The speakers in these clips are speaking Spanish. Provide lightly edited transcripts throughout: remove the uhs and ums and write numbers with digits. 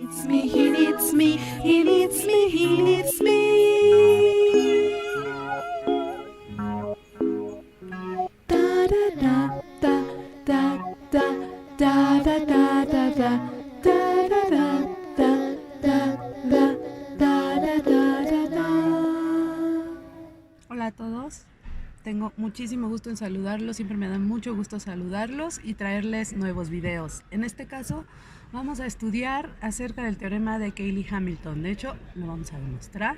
needs me, he needs me, he needs me, he needs me. Da da da da da da da da da da da da da da da da da da da. Hola a todos, tengo muchísimo gusto en saludarlos, siempre me da mucho gusto saludarlos y traerles nuevos videos. En este caso vamos a estudiar acerca del teorema de Cayley-Hamilton, de hecho lo vamos a demostrar.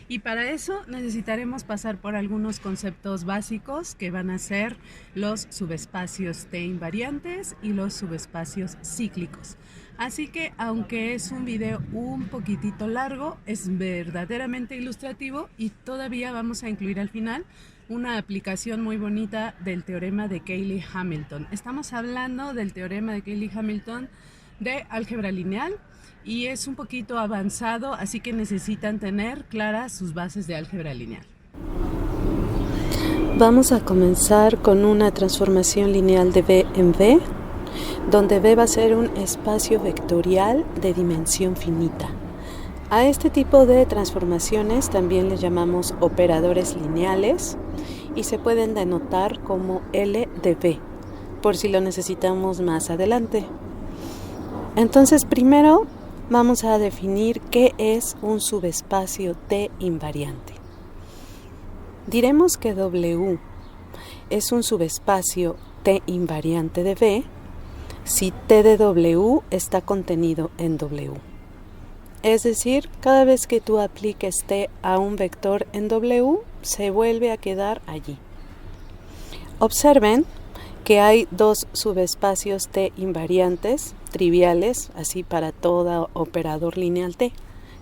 Y para eso necesitaremos pasar por algunos conceptos básicos que van a ser los subespacios T invariantes y los subespacios cíclicos. Así que aunque es un video un poquitito largo, es verdaderamente ilustrativo y todavía vamos a incluir al final una aplicación muy bonita del teorema de Cayley-Hamilton. Estamos hablando del teorema de Cayley-Hamilton de álgebra lineal y es un poquito avanzado, así que necesitan tener claras sus bases de álgebra lineal. Vamos a comenzar con una transformación lineal de V en V, donde V va a ser un espacio vectorial de dimensión finita. A este tipo de transformaciones también le llamamos operadores lineales y se pueden denotar como L de V, por si lo necesitamos más adelante. Entonces, primero vamos a definir qué es un subespacio T invariante. Diremos que W es un subespacio T invariante de V si T de W está contenido en W. Es decir, cada vez que tú apliques T a un vector en W, se vuelve a quedar allí. Observen que hay dos subespacios T invariantes triviales, así para todo operador lineal T,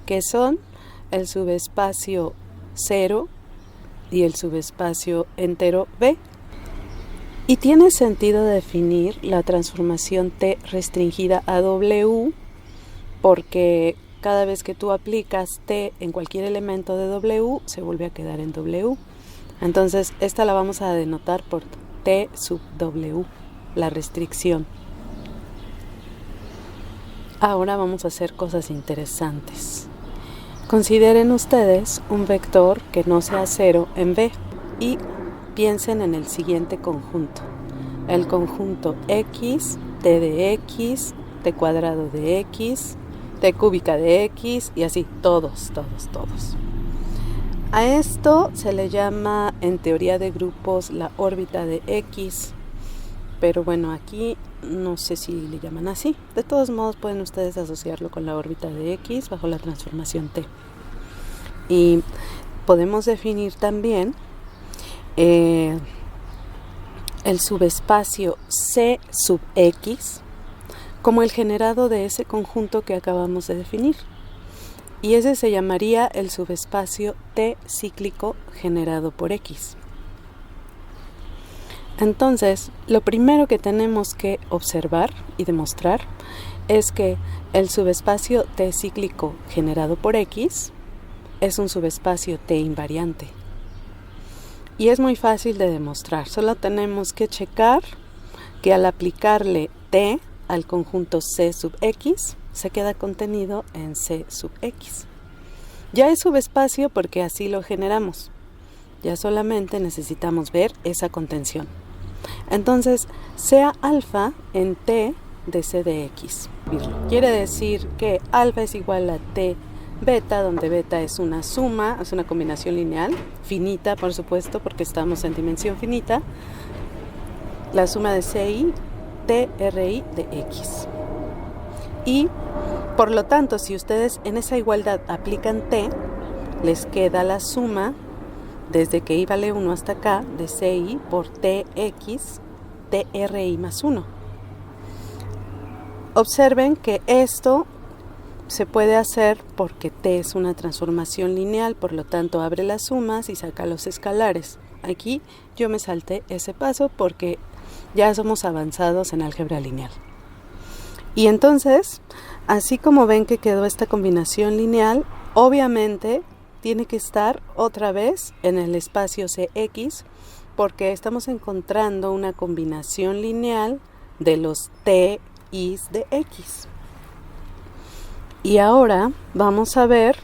que son el subespacio 0 y el subespacio entero V. Y tiene sentido definir la transformación T restringida a W porque cada vez que tú aplicas T en cualquier elemento de W, se vuelve a quedar en W. Entonces, esta la vamos a denotar por T sub W, la restricción. Ahora vamos a hacer cosas interesantes. Consideren ustedes un vector que no sea 0 en V y piensen en el siguiente conjunto. El conjunto X, T de X, T cuadrado de X, T cúbica de X y así, todos. A esto se le llama en teoría de grupos la órbita de X, pero bueno, aquí no sé si le llaman así. De todos modos pueden ustedes asociarlo con la órbita de X bajo la transformación T. Y podemos definir también el subespacio C sub X como el generado de ese conjunto que acabamos de definir. Y ese se llamaría el subespacio T cíclico generado por X. Entonces, lo primero que tenemos que observar y demostrar es que el subespacio T cíclico generado por X es un subespacio T invariante. Y es muy fácil de demostrar, solo tenemos que checar que al aplicarle T al conjunto C sub X, se queda contenido en C sub X. Ya es subespacio porque así lo generamos. Ya solamente necesitamos ver esa contención. Entonces, sea alfa en T de C de X. Quiere decir que alfa es igual a T beta, donde beta es una suma, es una combinación lineal, finita por supuesto, porque estamos en dimensión finita. La suma de CI, TRI de X. Y por lo tanto, si ustedes en esa igualdad aplican T, les queda la suma desde que I vale 1 hasta acá de CI por TX, TRI más 1. Observen que esto se puede hacer porque T es una transformación lineal, por lo tanto abre las sumas y saca los escalares. Aquí yo me salté ese paso porque ya somos avanzados en álgebra lineal. Y entonces, así como ven que quedó esta combinación lineal, obviamente tiene que estar otra vez en el espacio CX porque estamos encontrando una combinación lineal de los TIs de X. Y ahora vamos a ver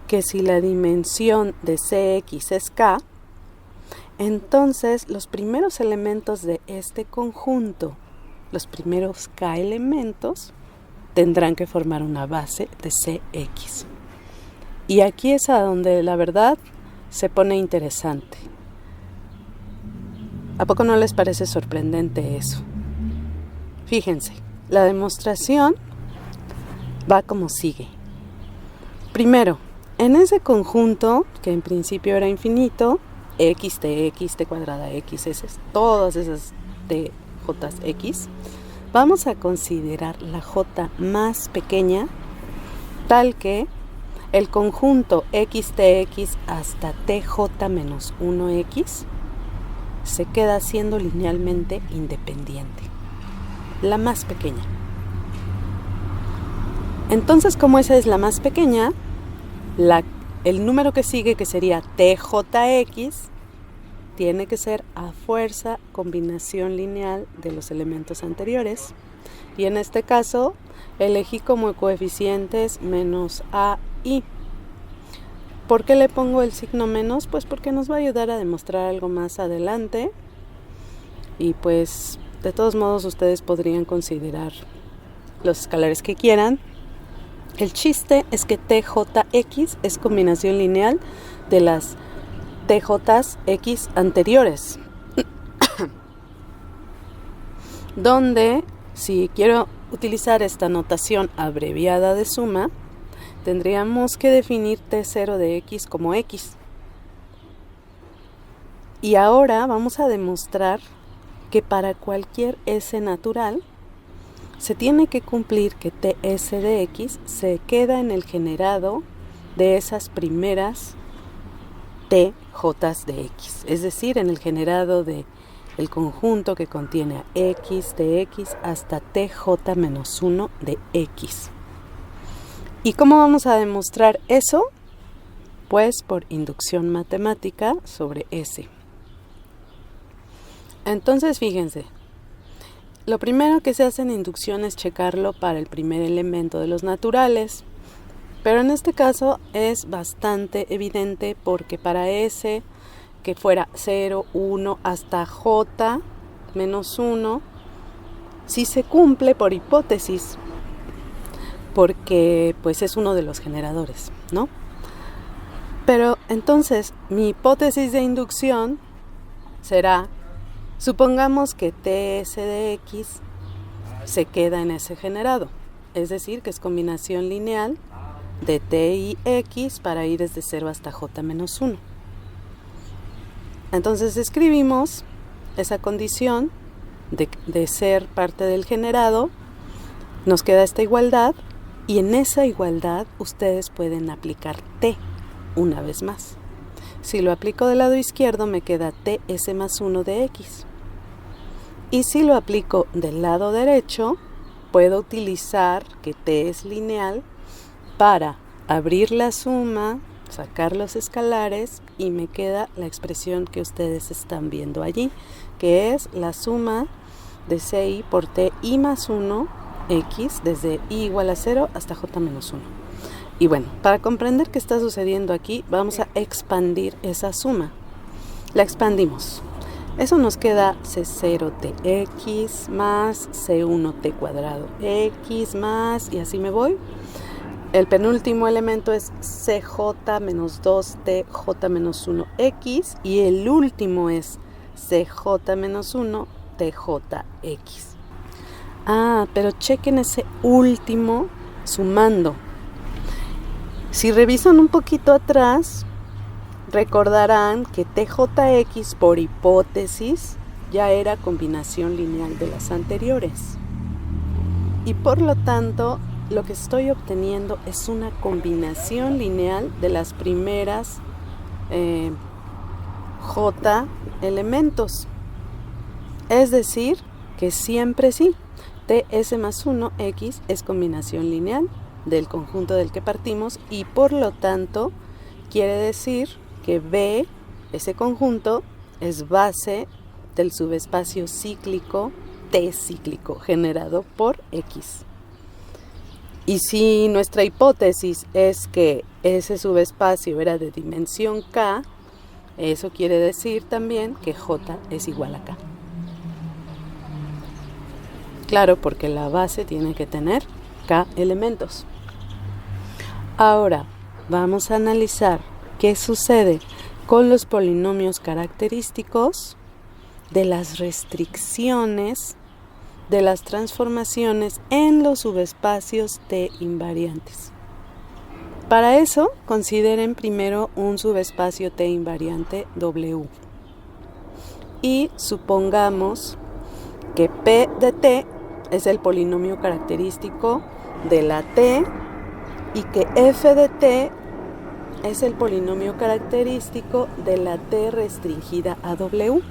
que si la dimensión de Cx es K, entonces los primeros elementos de este conjunto, los primeros K elementos, tendrán que formar una base de Cx. Y aquí es a donde la verdad se pone interesante. ¿A poco no les parece sorprendente eso? Fíjense, la demostración va como sigue. Primero, en ese conjunto, que en principio era infinito, x, t cuadrada, x, todas esas t, j, x, vamos a considerar la j más pequeña, tal que el conjunto xtx hasta tj menos 1x se queda siendo linealmente independiente, la más pequeña. Entonces, como esa es la más pequeña, el número que sigue, que sería tjx, tiene que ser a fuerza combinación lineal de los elementos anteriores. Y en este caso, elegí como coeficientes menos a y. ¿Por qué le pongo el signo menos? Pues porque nos va a ayudar a demostrar algo más adelante. Y pues, de todos modos, ustedes podrían considerar los escalares que quieran. El chiste es que tjx es combinación lineal de las tj's x anteriores. Donde, si quiero utilizar esta notación abreviada de suma, tendríamos que definir t0 de x como x. Y ahora vamos a demostrar que para cualquier s natural se tiene que cumplir que ts de x se queda en el generado de esas primeras tj's de x, es decir, en el generado de el conjunto que contiene a x de x hasta tj menos 1 de x. ¿Y cómo vamos a demostrar eso? Pues por inducción matemática sobre S. Entonces, fíjense, lo primero que se hace en inducción es checarlo para el primer elemento de los naturales, pero en este caso es bastante evidente porque para S, que fuera 0, 1 hasta j menos 1, sí se cumple por hipótesis, porque pues es uno de los generadores, ¿no? Pero entonces mi hipótesis de inducción será, supongamos que ts de x se queda en ese generado, es decir, que es combinación lineal de t y x para ir desde 0 hasta j menos 1. Entonces escribimos esa condición de ser parte del generado, nos queda esta igualdad, y en esa igualdad ustedes pueden aplicar t una vez más. Si lo aplico del lado izquierdo me queda ts más 1 de x. Y si lo aplico del lado derecho, puedo utilizar que t es lineal para abrir la suma, sacar los escalares y me queda la expresión que ustedes están viendo allí, que es la suma de ci por ti más 1 x desde i igual a 0 hasta j menos 1. Y bueno, para comprender qué está sucediendo aquí, vamos a expandir esa suma. La expandimos. Eso nos queda c0tx más c1t cuadrado x más, y así me voy. El penúltimo elemento es cj menos 2tj menos 1x y el último es cj menos 1 tjx. Pero chequen ese último sumando. Si revisan un poquito atrás, recordarán que tjx por hipótesis ya era combinación lineal de las anteriores. Y por lo tanto, lo que estoy obteniendo es una combinación lineal de las primeras j elementos. Es decir, que siempre sí, ts más 1x es combinación lineal del conjunto del que partimos y por lo tanto quiere decir que B, ese conjunto, es base del subespacio cíclico T cíclico generado por X. Y si nuestra hipótesis es que ese subespacio era de dimensión K, eso quiere decir también que J es igual a K. Claro, porque la base tiene que tener K elementos. Ahora, vamos a analizar qué sucede con los polinomios característicos de las restricciones de las transformaciones en los subespacios T invariantes. Para eso, consideren primero un subespacio T invariante W. Y supongamos que P de T es el polinomio característico de la T y que F de T es el polinomio característico de la T restringida a W.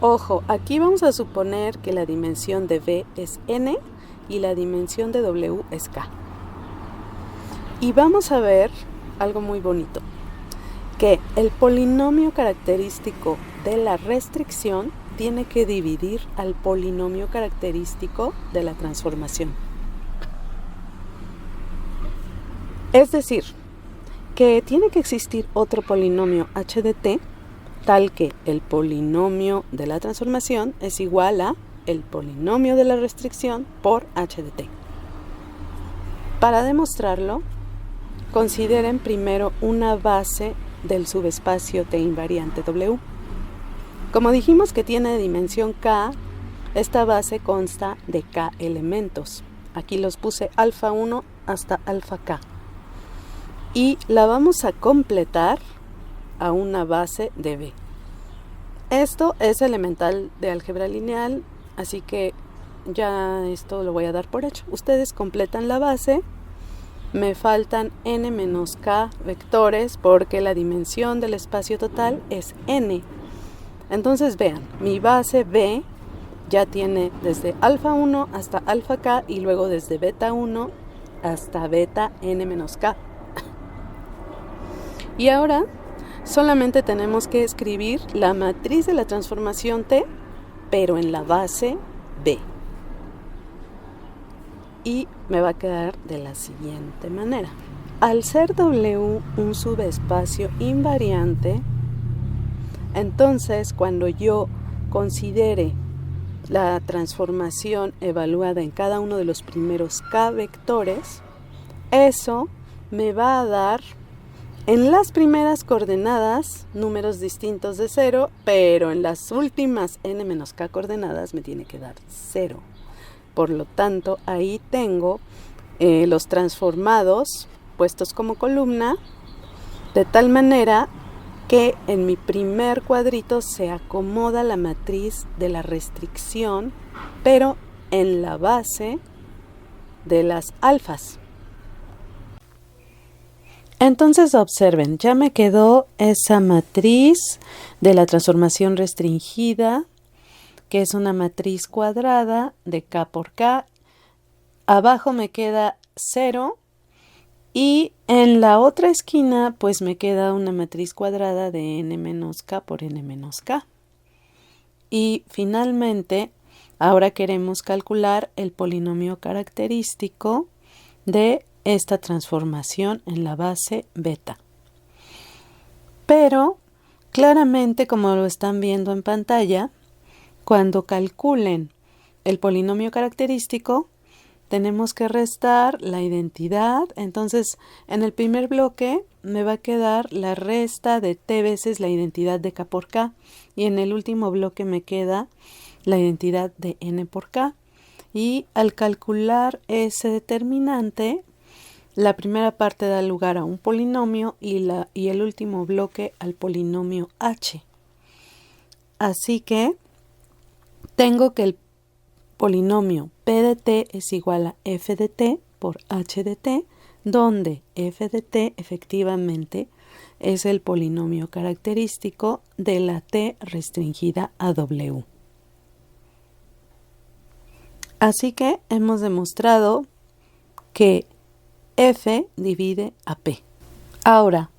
Ojo, aquí vamos a suponer que la dimensión de V es N y la dimensión de W es K. Y vamos a ver algo muy bonito, que el polinomio característico de la restricción tiene que dividir al polinomio característico de la transformación. Es decir, que tiene que existir otro polinomio h de t tal que el polinomio de la transformación es igual a el polinomio de la restricción por h de t. Para demostrarlo, consideren primero una base del subespacio T invariante W. Como dijimos que tiene dimensión K, esta base consta de K elementos. Aquí los puse alfa 1 hasta alfa K. Y la vamos a completar a una base de B. Esto es elemental de álgebra lineal, así que ya esto lo voy a dar por hecho. Ustedes completan la base. Me faltan n menos k vectores porque la dimensión del espacio total es n. Entonces vean, mi base B ya tiene desde alfa 1 hasta alfa k y luego desde beta 1 hasta beta n menos k. Y ahora solamente tenemos que escribir la matriz de la transformación T, pero en la base B. Y me va a quedar de la siguiente manera. Al ser W un subespacio invariante, entonces cuando yo considere la transformación evaluada en cada uno de los primeros K vectores, eso me va a dar en las primeras coordenadas números distintos de 0, pero en las últimas n menos k coordenadas me tiene que dar 0. Por lo tanto, ahí tengo los transformados puestos como columna, de tal manera que en mi primer cuadrito se acomoda la matriz de la restricción, pero en la base de las alfas. Entonces observen, ya me quedó esa matriz de la transformación restringida, que es una matriz cuadrada de K por K. Abajo me queda 0 y en la otra esquina pues me queda una matriz cuadrada de n menos K por n menos K. Y finalmente, ahora queremos calcular el polinomio característico de esta transformación en la base beta. Pero claramente, como lo están viendo en pantalla, cuando calculen el polinomio característico, tenemos que restar la identidad. Entonces, en el primer bloque me va a quedar la resta de t veces la identidad de k por k. Y en el último bloque me queda la identidad de n por k. Y al calcular ese determinante, la primera parte da lugar a un polinomio y el último bloque al polinomio h. Así que tengo que el polinomio p de t es igual a f de t por h de t, donde f de t efectivamente es el polinomio característico de la t restringida a w. Así que hemos demostrado que f divide a p. Ahora,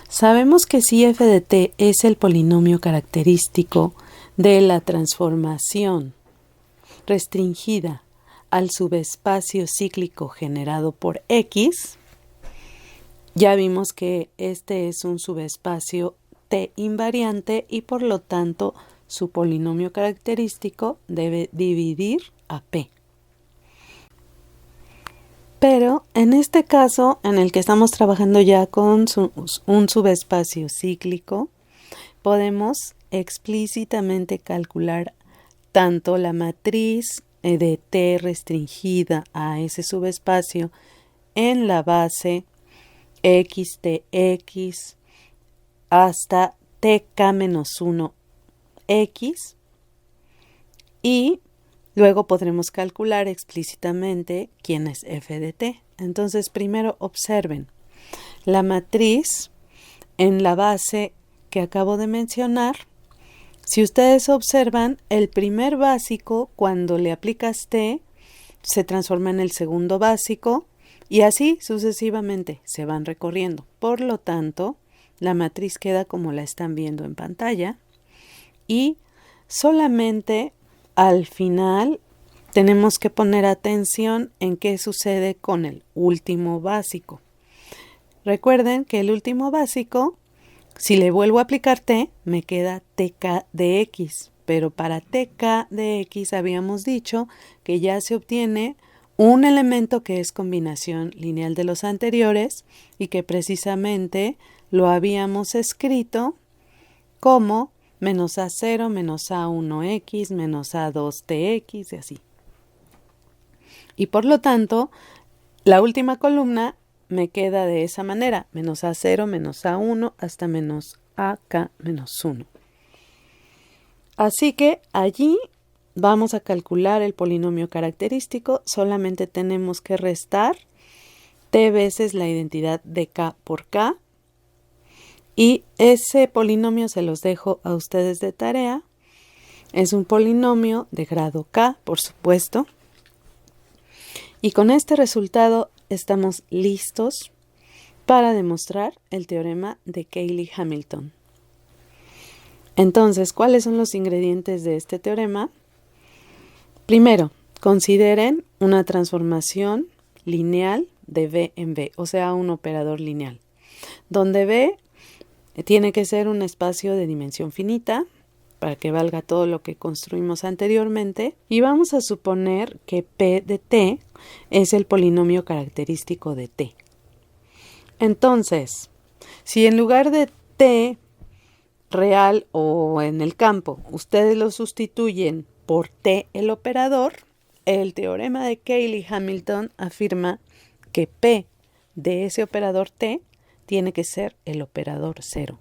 sabemos que si f de t es el polinomio característico de la transformación restringida al subespacio cíclico generado por X, ya vimos que este es un subespacio T invariante y por lo tanto su polinomio característico debe dividir a P. Pero en este caso, en el que estamos trabajando ya con un subespacio cíclico, podemos explícitamente calcular tanto la matriz de T restringida a ese subespacio en la base xtx hasta tk-1x y luego podremos calcular explícitamente quién es f de t. Entonces primero observen la matriz en la base que acabo de mencionar. Si ustedes observan, el primer básico cuando le aplicas t se transforma en el segundo básico y así sucesivamente se van recorriendo. Por lo tanto, la matriz queda como la están viendo en pantalla y solamente al final tenemos que poner atención en qué sucede con el último básico. Recuerden que el último básico, si le vuelvo a aplicar t, me queda tk de x, pero para tk de x habíamos dicho que ya se obtiene un elemento que es combinación lineal de los anteriores y que precisamente lo habíamos escrito como menos a0 menos a1x menos a2tx y así. Y por lo tanto, la última columna me queda de esa manera, menos a0 menos a1 hasta menos ak menos 1. Así que allí vamos a calcular el polinomio característico, solamente tenemos que restar t veces la identidad de k por k y ese polinomio se los dejo a ustedes de tarea. Es un polinomio de grado k, por supuesto. Y con este resultado estamos listos para demostrar el teorema de Cayley-Hamilton. Entonces, ¿cuáles son los ingredientes de este teorema? Primero, consideren una transformación lineal de V en V, o sea, un operador lineal, donde V tiene que ser un espacio de dimensión finita para que valga todo lo que construimos anteriormente y vamos a suponer que P de T es el polinomio característico de T. Entonces, si en lugar de T real o en el campo ustedes lo sustituyen por T el operador, el teorema de Cayley-Hamilton afirma que P de ese operador T tiene que ser el operador 0.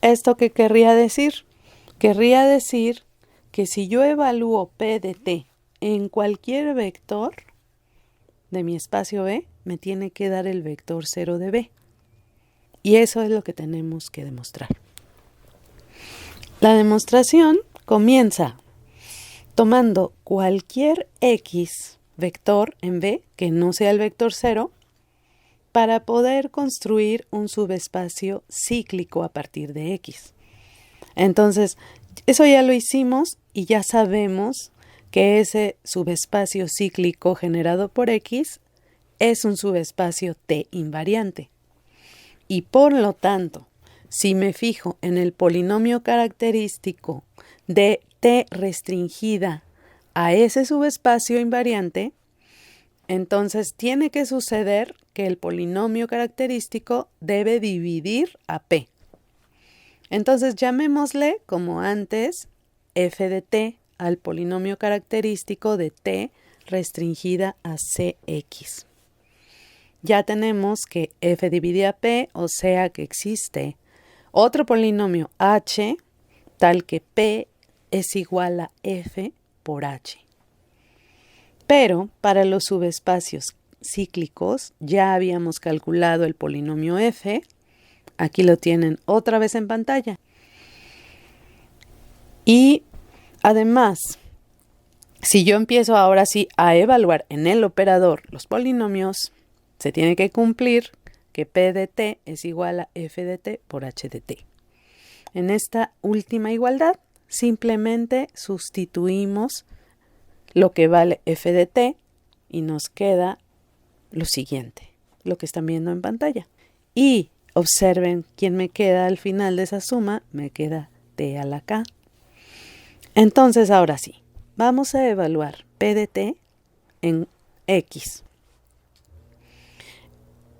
¿Esto qué querría decir? Querría decir que si yo evalúo P de T en cualquier vector de mi espacio B, me tiene que dar el vector 0 de B. Y eso es lo que tenemos que demostrar. La demostración comienza tomando cualquier X vector en B que no sea el vector 0 para poder construir un subespacio cíclico a partir de X. Entonces, eso ya lo hicimos y ya sabemos que ese subespacio cíclico generado por X es un subespacio T invariante. Y por lo tanto, si me fijo en el polinomio característico de T restringida a ese subespacio invariante, entonces tiene que suceder que el polinomio característico debe dividir a P. Entonces llamémosle, como antes, f de t al polinomio característico de t restringida a cx. Ya tenemos que f divide a p, o sea que existe otro polinomio h, tal que p es igual a f por h. Pero para los subespacios cíclicos ya habíamos calculado el polinomio f. Aquí lo tienen otra vez en pantalla. Y además, si yo empiezo ahora sí a evaluar en el operador los polinomios, se tiene que cumplir que P de t es igual a f de t por h de t. En esta última igualdad, simplemente sustituimos lo que vale f de t y nos queda lo siguiente, lo que están viendo en pantalla. Y observen quién me queda al final de esa suma, me queda t a la k. Entonces ahora sí, vamos a evaluar p de t en x.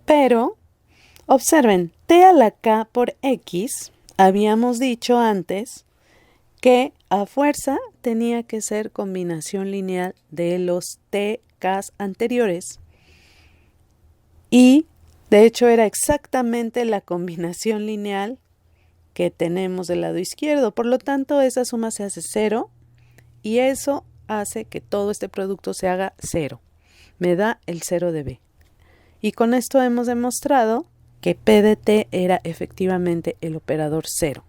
Pero observen, t a la k por x, habíamos dicho antes que a fuerza tenía que ser combinación lineal de los tk anteriores. Y de hecho era exactamente la combinación lineal que tenemos del lado izquierdo. Por lo tanto, esa suma se hace 0 y eso hace que todo este producto se haga 0. Me da el 0 de b. Y con esto hemos demostrado que p de t era efectivamente el operador 0.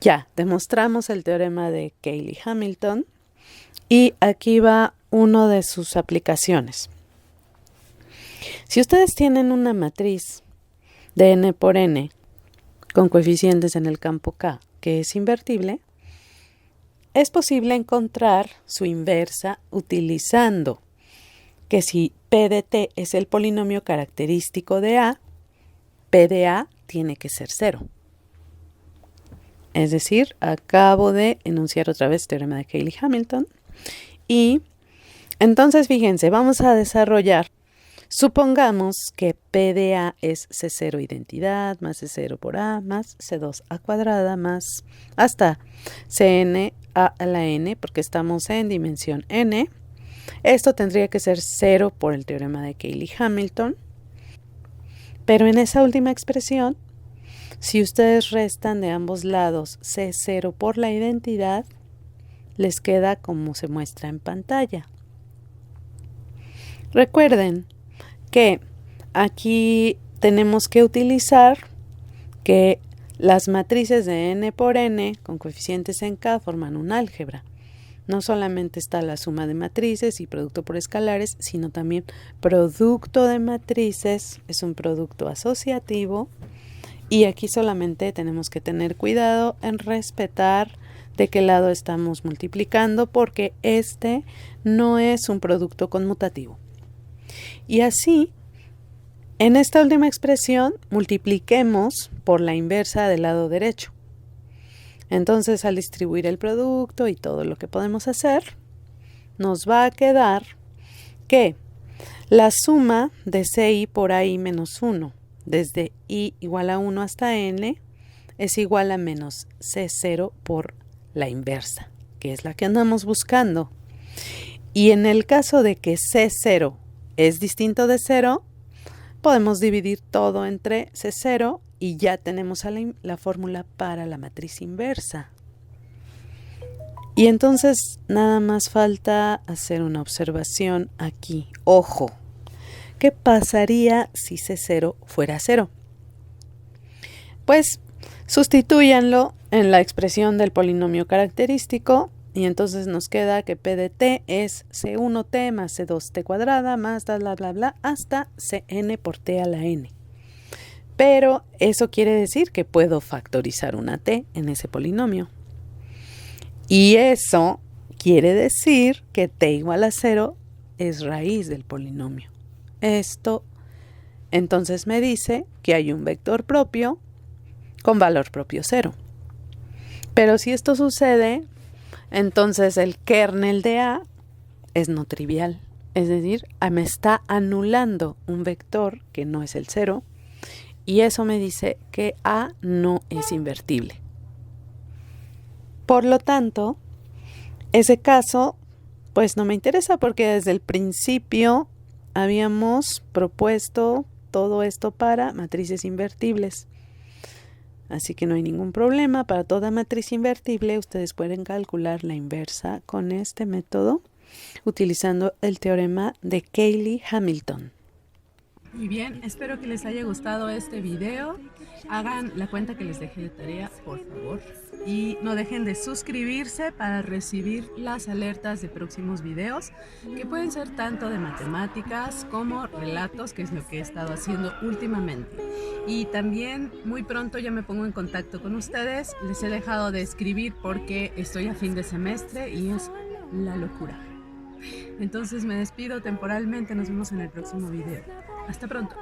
Ya, demostramos el teorema de Cayley-Hamilton y aquí va una de sus aplicaciones. Si ustedes tienen una matriz de n por n con coeficientes en el campo k que es invertible, es posible encontrar su inversa utilizando que si p de t es el polinomio característico de a, p de a tiene que ser 0. Es decir, acabo de enunciar otra vez el teorema de Cayley-Hamilton. Y entonces, fíjense, vamos a desarrollar. Supongamos que P de A es C0 identidad, más C0 por A, más C2 a cuadrada, más hasta Cn a la n, porque estamos en dimensión n. Esto tendría que ser 0 por el teorema de Cayley-Hamilton. Pero en esa última expresión, si ustedes restan de ambos lados C0 por la identidad, les queda como se muestra en pantalla. Recuerden que aquí tenemos que utilizar que las matrices de n por n con coeficientes en k forman un álgebra. No solamente está la suma de matrices y producto por escalares, sino también producto de matrices, es un producto asociativo. Y aquí solamente tenemos que tener cuidado en respetar de qué lado estamos multiplicando, porque este no es un producto conmutativo. Y así, en esta última expresión, multipliquemos por la inversa del lado derecho. Entonces, al distribuir el producto y todo lo que podemos hacer, nos va a quedar que la suma de ci por ai menos 1, desde i igual a 1 hasta n, es igual a menos c0 por la inversa, que es la que andamos buscando. Y en el caso de que c0 es distinto de 0, podemos dividir todo entre c0 y ya tenemos la fórmula para la matriz inversa. Y entonces nada más falta hacer una observación aquí. Ojo, ¿qué pasaría si c0 fuera 0? Pues sustitúyanlo en la expresión del polinomio característico y entonces nos queda que p de t es c1t más c2t cuadrada más bla bla bla bla hasta cn por t a la n. Pero eso quiere decir que puedo factorizar una t en ese polinomio. Y eso quiere decir que t igual a 0 es raíz del polinomio. Esto entonces me dice que hay un vector propio con valor propio 0. Pero si esto sucede, entonces el kernel de A es no trivial. Es decir, me está anulando un vector que no es el 0 y eso me dice que A no es invertible. Por lo tanto, ese caso pues no me interesa porque desde el principio habíamos propuesto todo esto para matrices invertibles. Así que no hay ningún problema. Para toda matriz invertible ustedes pueden calcular la inversa con este método utilizando el teorema de Cayley-Hamilton. Muy bien, espero que les haya gustado este video. Hagan la cuenta que les dejé de tarea, por favor. Y no dejen de suscribirse para recibir las alertas de próximos videos, que pueden ser tanto de matemáticas como relatos, que es lo que he estado haciendo últimamente. Y también muy pronto ya me pongo en contacto con ustedes. Les he dejado de escribir porque estoy a fin de semestre y es la locura. Entonces me despido temporalmente, nos vemos en el próximo video. Hasta pronto.